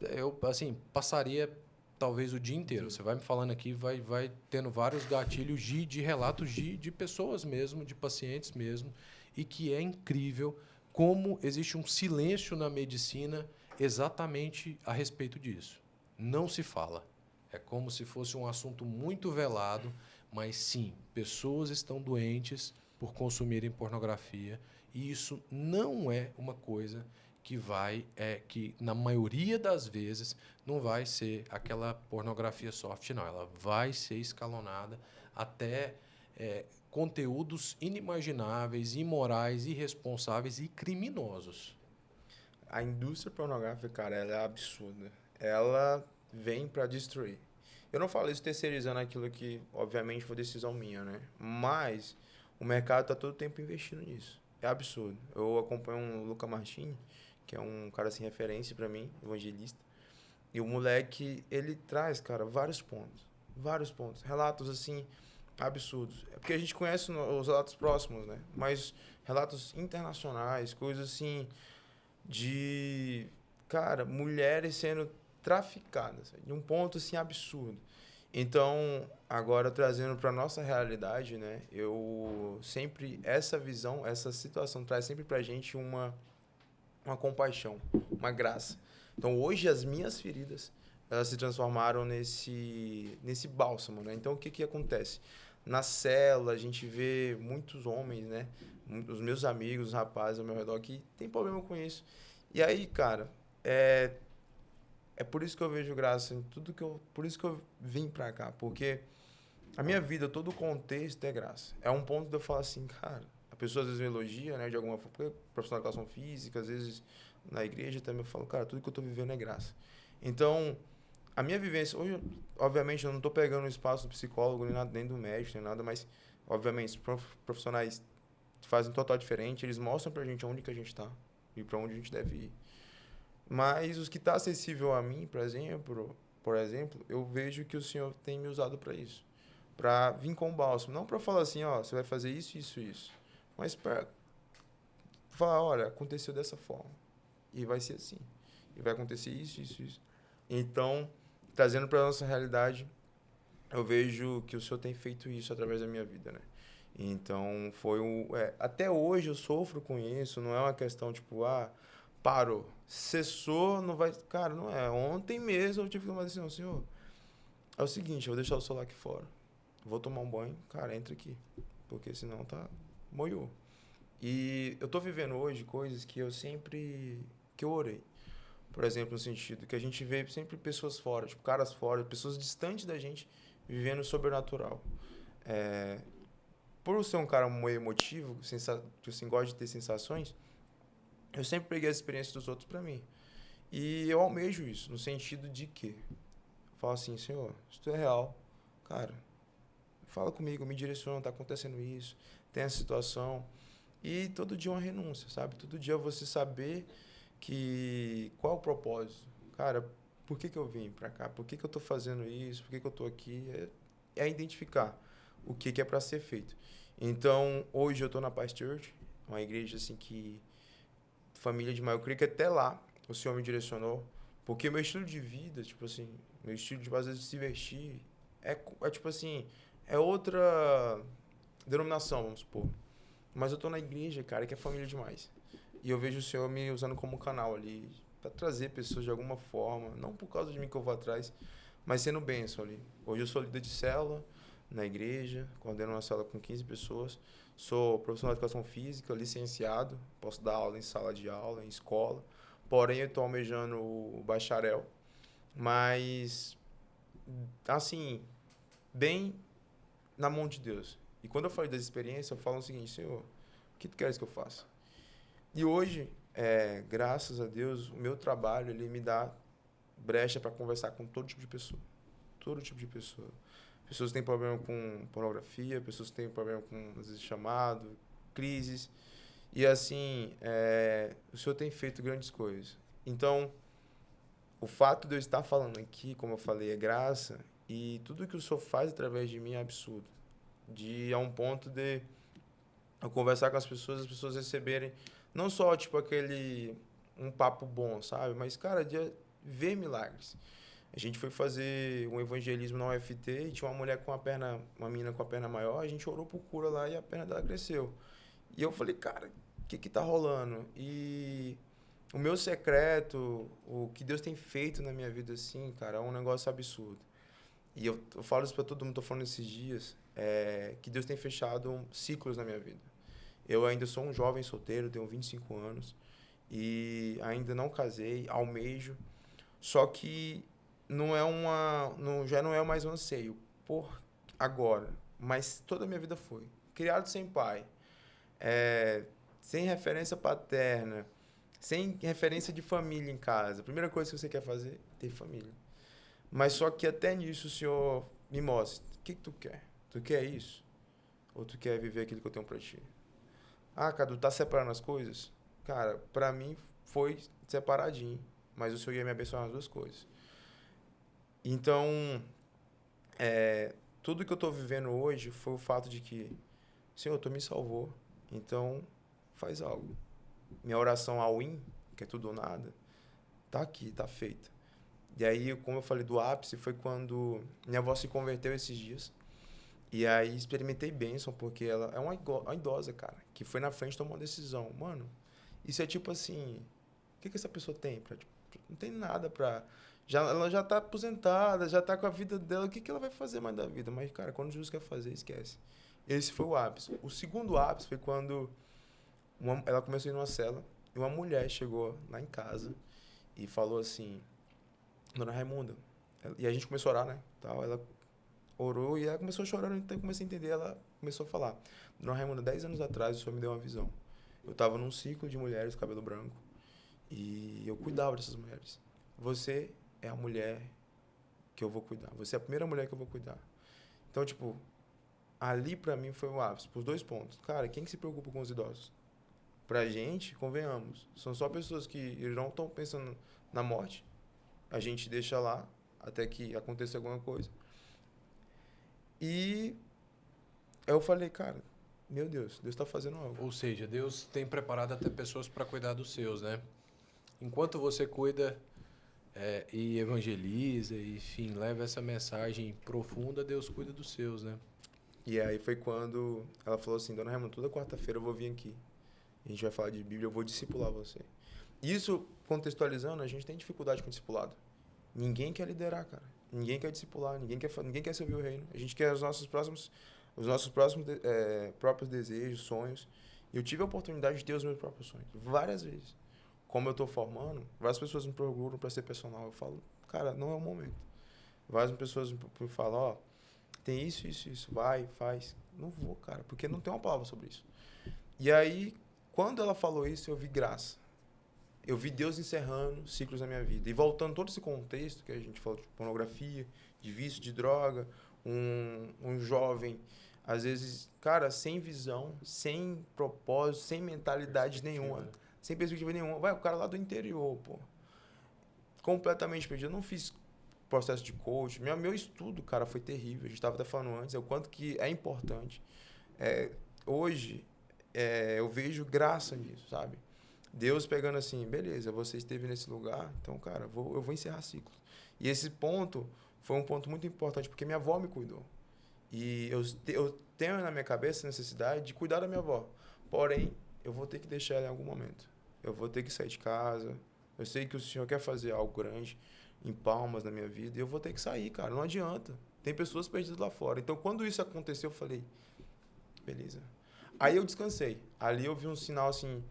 Eu, assim, passaria talvez o dia inteiro. Você vai me falando aqui, vai tendo vários gatilhos de relatos de pessoas mesmo, de pacientes mesmo, e que é incrível como existe um silêncio na medicina exatamente a respeito disso. Não se fala. É como se fosse um assunto muito velado, mas sim, pessoas estão doentes por consumirem pornografia e isso não é uma coisa que na maioria das vezes não vai ser aquela pornografia soft, não. Ela vai ser escalonada até conteúdos inimagináveis, imorais, irresponsáveis e criminosos. A indústria pornográfica, cara, ela é absurda. Ela vem para destruir. Eu não falo isso terceirizando aquilo que, obviamente, foi decisão minha, né? Mas o mercado tá todo tempo investindo nisso. É absurdo. Eu acompanho um Luca Martini, que é um cara sem referência para mim, evangelista. E o moleque, ele traz, cara, vários pontos. Vários pontos. Relatos, assim, absurdos. É porque a gente conhece os relatos próximos, né? Mas relatos internacionais, coisas assim de, cara, mulheres sendo traficadas, de um ponto assim absurdo. Então, agora trazendo para nossa realidade, né? Eu sempre essa visão, essa situação traz sempre pra gente uma compaixão, uma graça. Então, hoje as minhas feridas, elas se transformaram nesse bálsamo, né? Então, o que acontece? Na cela, a gente vê muitos homens, né? Os meus amigos, os rapazes ao meu redor que tem problema com isso. E aí, cara, é por isso que eu vejo graça em tudo que por isso que eu vim pra cá, porque a minha vida, todo o contexto é graça. É um ponto de eu falar assim, cara, a pessoa às vezes me elogia, né, de alguma forma, porque profissional de educação física, às vezes na igreja também eu falo, cara, tudo que eu tô vivendo é graça. Então, a minha vivência, hoje, obviamente, eu não tô pegando o espaço do psicólogo, nem nada, nem do médico, nem nada, mas, obviamente, os profissionais fazem total diferente, eles mostram pra gente onde que a gente tá e pra onde a gente deve ir. Mas os que está acessível a mim, por exemplo, eu vejo que o Senhor tem me usado para isso. Para vir com o bálsamo. Não para falar assim, ó, você vai fazer isso, isso, isso. Mas para falar, olha, aconteceu dessa forma. E vai ser assim. E vai acontecer isso, isso, isso. Então, trazendo para nossa realidade, eu vejo que o Senhor tem feito isso através da minha vida, né? Então, até hoje eu sofro com isso, não é uma questão tipo, parou, cessou, não vai... Cara, não é. Ontem mesmo eu tive que tomar uma decisão, Senhor, é o seguinte, eu vou deixar o celular aqui fora, vou tomar um banho, cara, entra aqui, porque senão moiou. E eu tô vivendo hoje coisas que que eu orei. Por exemplo, no sentido que a gente vê sempre pessoas fora, tipo, caras fora, pessoas distantes da gente, vivendo o sobrenatural. Por eu ser um cara meio emotivo, que assim, gosta de ter sensações, eu sempre peguei as experiências dos outros pra mim. E eu almejo isso, no sentido de que, eu falo assim, Senhor, se tu é real, cara, fala comigo, me direciona, tá acontecendo isso, tem essa situação. E todo dia é uma renúncia, sabe? Todo dia você saber qual é o propósito. Cara, por que eu vim pra cá? Por que eu tô fazendo isso? Por que eu tô aqui? É identificar o que é para ser feito. Então, hoje eu tô na Paz Church, uma igreja assim que família de eu creio que até lá o Senhor me direcionou, porque meu estilo de vida, tipo assim, meu estilo de às vezes de se vestir tipo assim, é outra denominação, vamos supor. Mas eu tô na igreja, cara, que é família demais. E eu vejo o Senhor me usando como canal ali, para trazer pessoas de alguma forma, não por causa de mim que eu vou atrás, mas sendo bênção ali. Hoje eu sou líder de célula na igreja, coordeno uma célula com 15 pessoas. Sou profissional de educação física, licenciado, posso dar aula em sala de aula, em escola. Porém, eu estou almejando o bacharel. Mas, assim, bem na mão de Deus. E quando eu falo das experiências, eu falo o seguinte, Senhor, o que tu queres que eu faça? E hoje, graças a Deus, o meu trabalho, ele me dá brecha para conversar com todo tipo de pessoa. Todo tipo de pessoa. Pessoas que têm problema com pornografia, pessoas que têm problema com, às vezes, chamado, crises. E, assim, o Senhor tem feito grandes coisas. Então, o fato de eu estar falando aqui, como eu falei, é graça. E tudo que o Senhor faz através de mim é absurdo. A um ponto de eu conversar com as pessoas receberem não só, tipo, um papo bom, sabe? Mas, cara, de ver milagres. A gente foi fazer um evangelismo na UFT e tinha uma menina com a perna maior, a gente orou por cura lá e a perna dela cresceu. E eu falei, cara, o que tá rolando? E o meu secreto, o que Deus tem feito na minha vida, assim, cara, é um negócio absurdo. E eu falo isso pra todo mundo, tô falando esses dias, que Deus tem fechado ciclos na minha vida. Eu ainda sou um jovem solteiro, tenho 25 anos e ainda não casei, almejo. Só que já não é mais um anseio por agora, mas toda a minha vida foi. Criado sem pai, sem referência paterna, sem referência de família em casa. A primeira coisa que você quer fazer é ter família. Mas só que até nisso o Senhor me mostra, o que tu quer? Tu quer isso? Ou tu quer viver aquilo que eu tenho pra ti? Cadu, tá separando as coisas? Cara, pra mim foi separadinho, mas o Senhor ia me abençoar nas duas coisas. Então, tudo que eu tô vivendo hoje foi o fato de que, Senhor, tu me salvou, então faz algo. Minha oração ao in, que é tudo ou nada, tá aqui, tá feita. E aí, como eu falei do ápice, foi quando minha avó se converteu esses dias. E aí experimentei bênção, porque ela é uma idosa, cara, que foi na frente e tomou uma decisão. Mano, isso é tipo assim, o que essa pessoa tem? Não tem nada pra... ela já tá aposentada, já tá com a vida dela, o que ela vai fazer mais da vida? Mas, cara, quando Jesus quer fazer, esquece. Esse foi o ápice. O segundo ápice foi quando ela começou a ir numa cela e uma mulher chegou lá em casa e falou assim, Dona Raimunda, e a gente começou a orar, né? Ela orou e ela começou chorando, então eu comecei a entender, ela começou a falar. Dona Raimunda, 10 anos atrás o Senhor me deu uma visão. Eu estava num ciclo de mulheres, cabelo branco, e eu cuidava dessas mulheres. Você é a mulher que eu vou cuidar. Você é a primeira mulher que eu vou cuidar. Então, tipo, ali pra mim foi o ápice, por 2 pontos. Cara, quem que se preocupa com os idosos? Pra gente, convenhamos, são só pessoas que não estão pensando na morte. A gente deixa lá até que aconteça alguma coisa. E eu falei, cara, meu Deus está fazendo algo. Ou seja, Deus tem preparado até pessoas para cuidar dos seus, né? Enquanto você cuida e evangeliza, e, enfim, leva essa mensagem profunda, Deus cuida dos seus, né? E aí foi quando ela falou assim, Dona Raimunda, toda quarta-feira eu vou vir aqui. A gente vai falar de Bíblia, eu vou discipular você. Isso, contextualizando, a gente tem dificuldade com discipulado. Ninguém quer liderar, cara. Ninguém quer discipular, ninguém quer servir o reino. A gente quer os nossos próprios desejos, sonhos. E eu tive a oportunidade de ter os meus próprios sonhos, várias vezes. Como eu estou formando, várias pessoas me procuram para ser personal. Eu falo, cara, não é o momento. Várias pessoas me falam, ó, tem isso, vai, faz. Não vou, cara, porque não tem uma palavra sobre isso. E aí, quando ela falou isso, eu vi graça. Eu vi Deus encerrando ciclos na minha vida. E voltando todo esse contexto que a gente falou de pornografia, de vício, de droga, um jovem, às vezes, cara, sem visão, sem propósito, sem mentalidade nenhuma, sem perspectiva nenhuma. Vai, o cara lá do interior, pô. Completamente perdido. Eu não fiz processo de coach. Meu estudo, cara, foi terrível. A gente estava até falando antes, o quanto que é importante. Hoje, eu vejo graça nisso, sabe? Deus pegando assim, beleza, você esteve nesse lugar, então, cara, eu vou encerrar ciclos. E esse ponto foi um ponto muito importante, porque minha avó me cuidou. E eu tenho na minha cabeça a necessidade de cuidar da minha avó. Porém, eu vou ter que deixar ela em algum momento. Eu vou ter que sair de casa. Eu sei que o Senhor quer fazer algo grande em Palmas na minha vida, e eu vou ter que sair, cara, não adianta. Tem pessoas perdidas lá fora. Então, quando isso aconteceu, eu falei, beleza. Aí eu descansei. Ali eu vi um sinal assim,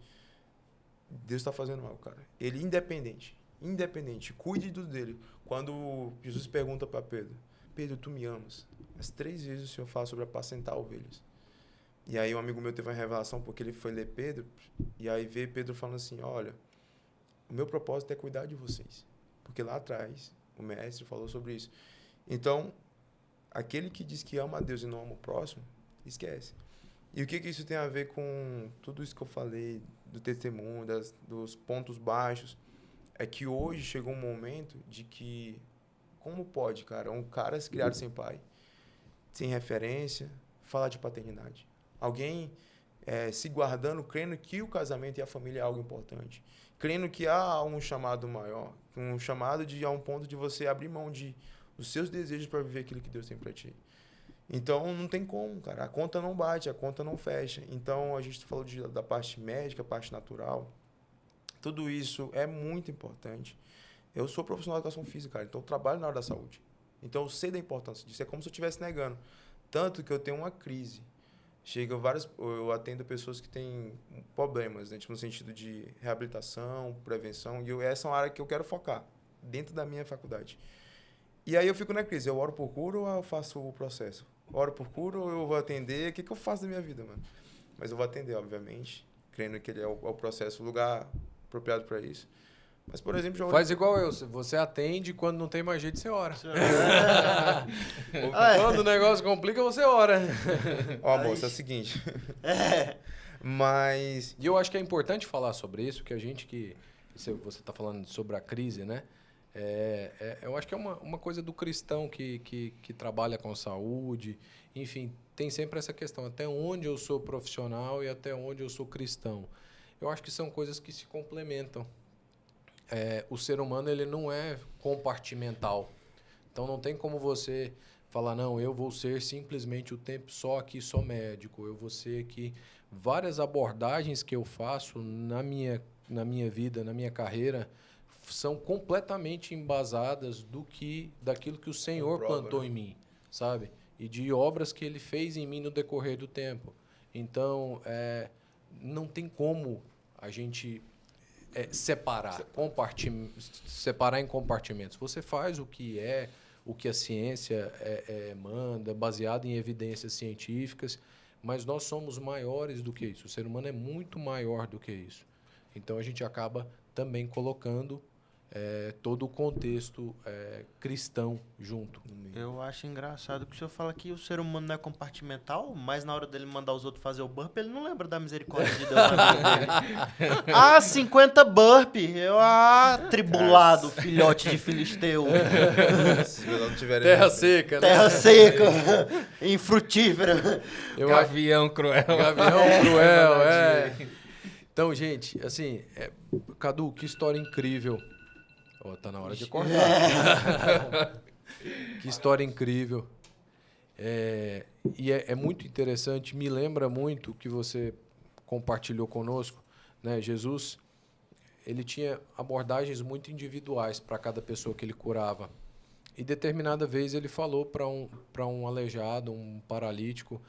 Deus está fazendo algo, cara. Ele independente, cuide do dele. Quando Jesus pergunta para Pedro, Pedro, tu me amas? As 3 vezes o Senhor fala sobre apacentar ovelhas. E aí um amigo meu teve uma revelação porque ele foi ler Pedro, e aí vê Pedro falando assim, olha, o meu propósito é cuidar de vocês. Porque lá atrás o mestre falou sobre isso. Então, aquele que diz que ama a Deus e não ama o próximo, esquece. E o que isso tem a ver com tudo isso que eu falei, do testemunho, dos pontos baixos? É que hoje chegou um momento de que, como pode, cara, um cara se criado sem pai, sem referência, falar de paternidade? Alguém se guardando, crendo que o casamento e a família é algo importante. Crendo que há um chamado maior, um chamado a um ponto de você abrir mão dos seus desejos para viver aquilo que Deus tem para ti. Então, não tem como, cara. A conta não bate, a conta não fecha. Então, a gente falou da parte médica, parte natural. Tudo isso é muito importante. Eu sou profissional de educação física, cara, então eu trabalho na área da saúde. Então, eu sei da importância disso. É como se eu estivesse negando. Tanto que eu tenho uma crise. Eu atendo pessoas que têm problemas, né? Tipo, no sentido de reabilitação, prevenção. E essa é uma área que eu quero focar dentro da minha faculdade. E aí eu fico na crise. Eu oro por cura ou eu faço o processo? Oro por cura ou eu vou atender? O que eu faço da minha vida, mano? Mas eu vou atender, obviamente, crendo que ele é o processo, o lugar apropriado para isso. Mas, por exemplo... Faz igual eu. Você atende, quando não tem mais jeito, você ora. Quando o negócio complica, você ora. Ó, moça, é o seguinte. Mas... E eu acho que é importante falar sobre isso, que a gente que... Você está falando sobre a crise, né? Eu acho que é uma coisa do cristão que trabalha com saúde. Enfim, tem sempre essa questão. Até onde eu sou profissional e até onde eu sou cristão. Eu acho que são coisas que se complementam. O ser humano ele não é compartimental. Então não tem como você falar, não, eu vou ser simplesmente o tempo só aqui, só médico. Eu vou ser aqui. Várias abordagens que eu faço na minha vida, na minha carreira, são completamente embasadas daquilo que o Senhor plantou em mim, sabe? E de obras que Ele fez em mim no decorrer do tempo. Então, não tem como a gente separar em compartimentos. Você faz o que a ciência manda, baseado em evidências científicas, mas nós somos maiores do que isso. O ser humano é muito maior do que isso. Então, a gente acaba também colocando todo o contexto cristão junto. Eu acho engraçado que o senhor fala que o ser humano não é compartimental, mas na hora dele mandar os outros fazer o burp, ele não lembra da misericórdia de Deus na vida dele. 50 burp! Tribulado, filhote de filisteu. Se não tiver Terra seca, né? Terra seca, infrutífera. Gavião cruel. Gavião cruel, Então, gente, assim, Cadu, que história incrível. Tá na hora de cortar. Que história incrível. E é muito interessante, me lembra muito o que você compartilhou conosco, né? Jesus, ele tinha abordagens muito individuais para cada pessoa que ele curava. E determinada vez ele falou para um aleijado, um paralítico,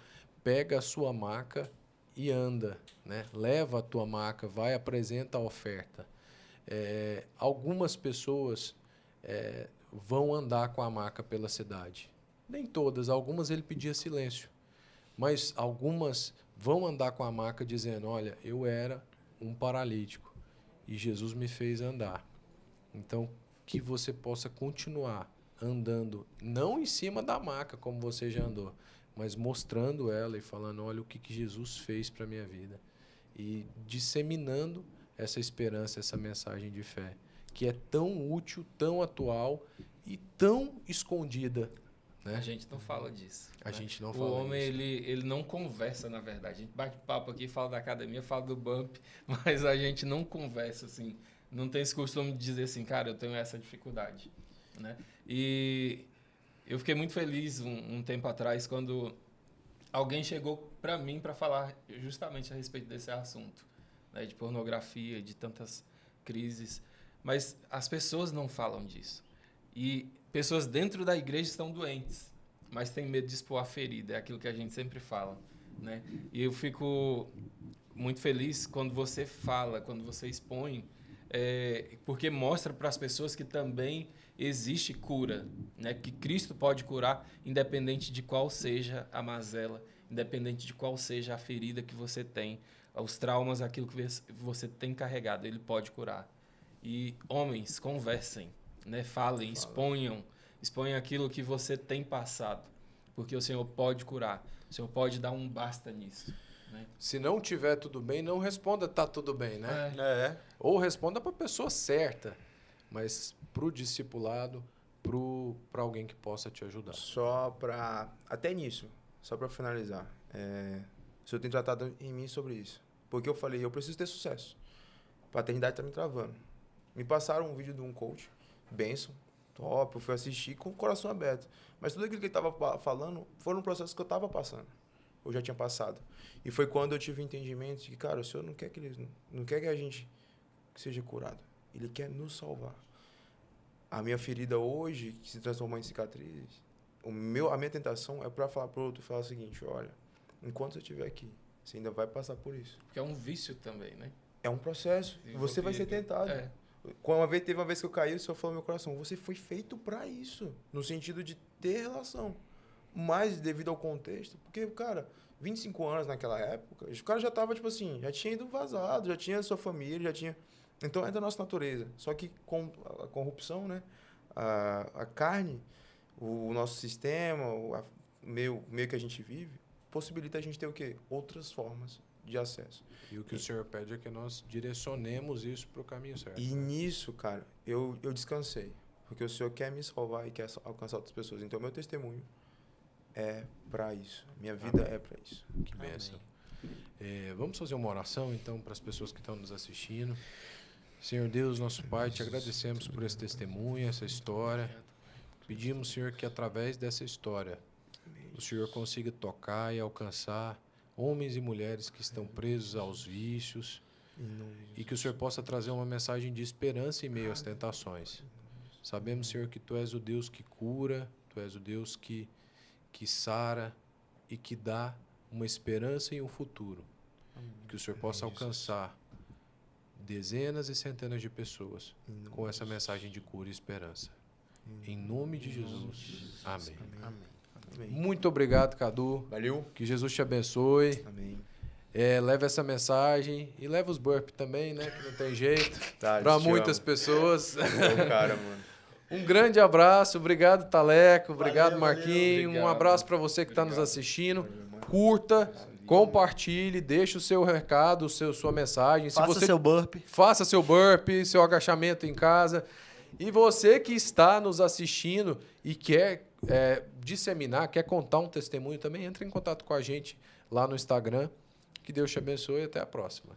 pega a sua maca e anda, né? Leva a tua maca, vai, apresenta a oferta. Algumas pessoas vão andar com a maca pela cidade. Nem todas, algumas ele pedia silêncio. Mas algumas vão andar com a maca dizendo, olha, eu era um paralítico e Jesus me fez andar. Então, que você possa continuar andando, não em cima da maca, como você já andou, mas mostrando ela e falando, olha o que Jesus fez para a minha vida. E disseminando essa esperança, essa mensagem de fé, que é tão útil, tão atual e tão escondida. Né? A gente não fala disso. A gente não o fala homem, disso. ele não conversa, na verdade. A gente bate papo aqui, fala da academia, fala do bump, mas a gente não conversa, assim. Não tem esse costume de dizer assim, cara, eu tenho essa dificuldade. Né? E eu fiquei muito feliz um tempo atrás, quando alguém chegou para mim para falar justamente a respeito desse assunto, né? De pornografia, de tantas crises. Mas as pessoas não falam disso. E pessoas dentro da igreja estão doentes, mas têm medo de expor a ferida. É aquilo que a gente sempre fala. Né? E eu fico muito feliz quando você fala, quando você expõe, porque mostra para as pessoas que também existe cura, né? Que Cristo pode curar, independente de qual seja a mazela, independente de qual seja a ferida que você tem, os traumas, aquilo que você tem carregado, ele pode curar. E homens, conversem, né? Falem, exponham aquilo que você tem passado, porque o Senhor pode curar, o Senhor pode dar um basta nisso. Né? Se não tiver tudo bem, não responda tá tudo bem, né? Ou responda para a pessoa certa, mas para o discipulado, para alguém que possa te ajudar. Até nisso, só para finalizar, o Senhor tem tratado em mim sobre isso. Porque eu falei, eu preciso ter sucesso. A paternidade está me travando. Me passaram um vídeo de um coach, benção, top, eu fui assistir com o coração aberto. Mas tudo aquilo que ele estava falando foram processos que eu estava passando. Eu já tinha passado. E foi quando eu tive o entendimento de que, cara, o Senhor não quer que a gente seja curado. Ele quer nos salvar. A minha ferida hoje, que se transformou em cicatriz, a minha tentação é para falar para o outro, falar o seguinte, olha, enquanto você estiver aqui, você ainda vai passar por isso. Porque é um vício também, né? É um processo. Você vai ser tentado. Teve uma vez que eu caí, o Senhor falou no meu coração, você foi feito para isso, no sentido de ter relação. Mas devido ao contexto, porque, cara, 25 anos naquela época, o cara já tava, tipo assim, já tinha ido vazado, já tinha sua família, já tinha... Então é da nossa natureza. Só que com a corrupção, né? A carne, o nosso sistema, o meio que a gente vive, possibilita a gente ter o quê? Outras formas de acesso. E o que o Senhor pede é que nós direcionemos isso para o caminho certo. E nisso, cara, eu descansei. Porque o Senhor quer me salvar e quer alcançar outras pessoas. Então, meu testemunho é para isso. Minha vida é para isso. Que bênção. Vamos fazer uma oração, então, para as pessoas que estão nos assistindo. Senhor Deus, nosso Pai, te agradecemos por esse testemunho, essa história. Pedimos, Senhor, que através dessa história o Senhor consiga tocar e alcançar homens e mulheres que estão presos aos vícios e que o Senhor possa trazer uma mensagem de esperança em meio às tentações. Sabemos, Senhor, que Tu és o Deus que cura, Tu és o Deus que sara e que dá uma esperança e um futuro. Que o Senhor possa alcançar dezenas e centenas de pessoas com essa mensagem de cura e esperança. Em nome de Jesus. Amém. Muito obrigado, Cadu. Valeu. Que Jesus te abençoe. Amém. leva essa mensagem e leva os burpees também, né? Que não tem jeito. Tá, Para te muitas amo. pessoas. É o cara, mano. Um grande abraço, obrigado Taleco, obrigado Valeu, Marquinho, valeu. um abraço para você que está nos assistindo. Curta, compartilhe, deixe o seu recado, sua mensagem. Se Faça você seu burp. faça seu burpee, seu agachamento em casa. E você que está nos assistindo e quer disseminar, quer contar um testemunho também, entre em contato com a gente lá no Instagram. Que Deus te abençoe e até a próxima.